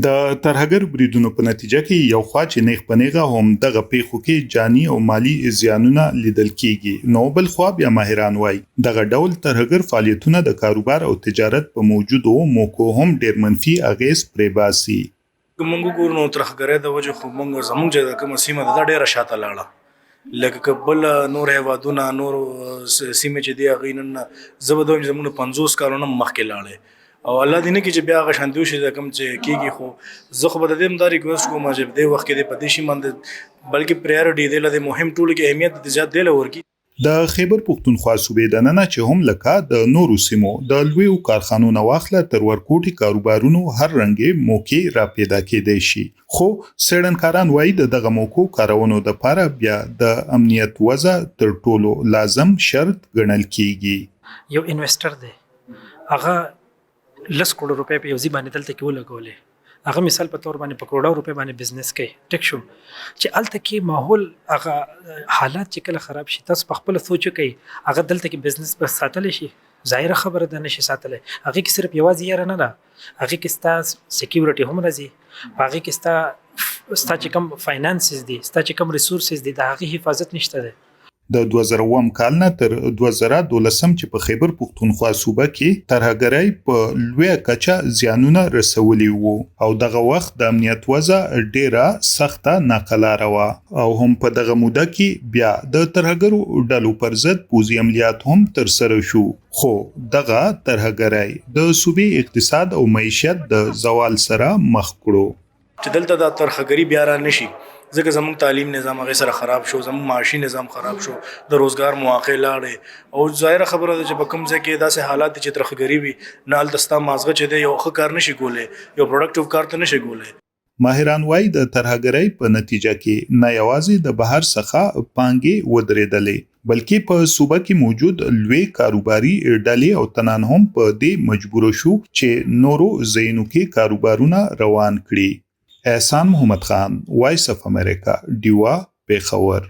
د ترهګر بریدونو په نتیجه کې یو خوا چې نیغ پنیغه هم دغه پیښو کې جانی او مالی زیانونه لیدل کیږي، نو بل خوا بیا ماهران وایي دغه ډول ترهګر فعالیتونه د کاروبار او تجارت په موجودو موکو هم ډیر منفي اغیز پرې باسي. کومنګ ګورنو ترهګر د وجه خو موږ زموږ د کوم سیمه د ډیره شاته لاړه لکه کبل نور هیوادونه نور سیمه چې دی غینن زبدوم زموږ 50 کالونه مخکې لاړه او الله دې نه کې چې بیا غ شاندو شي د کوم چې کیږي خو زه خو به د دې مداري کوم کوم چې د وخت کې د پدیشي مند بلکې پریورټي دی له مهم ټول کې اهمیت د زیات دی لور کی د خیبر پختونخوا صوبې د نننه چې هم لکه د نورو سیمو د لویو کارخانو نواخله تر ورکوټي کاروبارونو هر رنګي موقع را پیدا کېدای شي، خو سړنکاران وایي دغه موقع کارونو د لپاره بیا د امنیت وضع تر ټولو لازم شرط ګڼل کیږي. یو انویسټر دی هغه 10 کروڑ روپے په یو ځای باندې دلته کې ولګولې، هغه مثال په تور باندې په کروڑو روپے باندې بزنس کوي، ټیک شو چې الته کې ماحول هغه حالات چې کله خراب شي تاسو په خپل سوچ کوي هغه دلته کې بزنس په ساتل شي، ظاهر خبره ده نشي ساتل، هغه کې صرف یوازې یاره نه ده، هغه کې ستا سکیورټي هم راځي، هغه کې ستا چې کوم فاینانسز دي ستا چې کوم ریسورسز دي د هغه حفاظت نشته ده. د 2000 کال نه تر 2012 چې په خیبر پختونخوا صوبه کې ترهګرۍ په لویه کچه زیانونه رسولي وو او دغه وخت د امنیت وضع ډیره سخته ناقلاره وه او هم په دغه موده کې بیا د ترهګرو ډلو پر ضد پوځي عملیات هم ترسره شو، خو دغه ترهګرۍ د صوبې اقتصاد او معیشت د زوال سره مخ کړو. چې دلته د ترهګری بیا را نشي ځکه زموږ تعلیم نظام هغه سره خراب شو، زموږ معاشي نظام خراب شو، د روزګار مواقع لاړې او ظاهر خبره ده چې په کوم ځای کې داسې حالات چې ترهګری وي نه التستا مازغه چې دی یو ښه کار نشي کولای، یو پروډکټیو کار ته نشي کولای. ماهران وایي د ترهګرۍ په نتیجه کې نه یوازې د بهر څخه پانګې ودرېدلې بلکې په صوبه کې موجود لوی کاروباري ډلې او تنان هم په دې مجبور شو چې نورو ځایونو کې کاروبارونه روان کړي. احسان محمد خان، وایس اف امریکا، ډیوا، پیښور.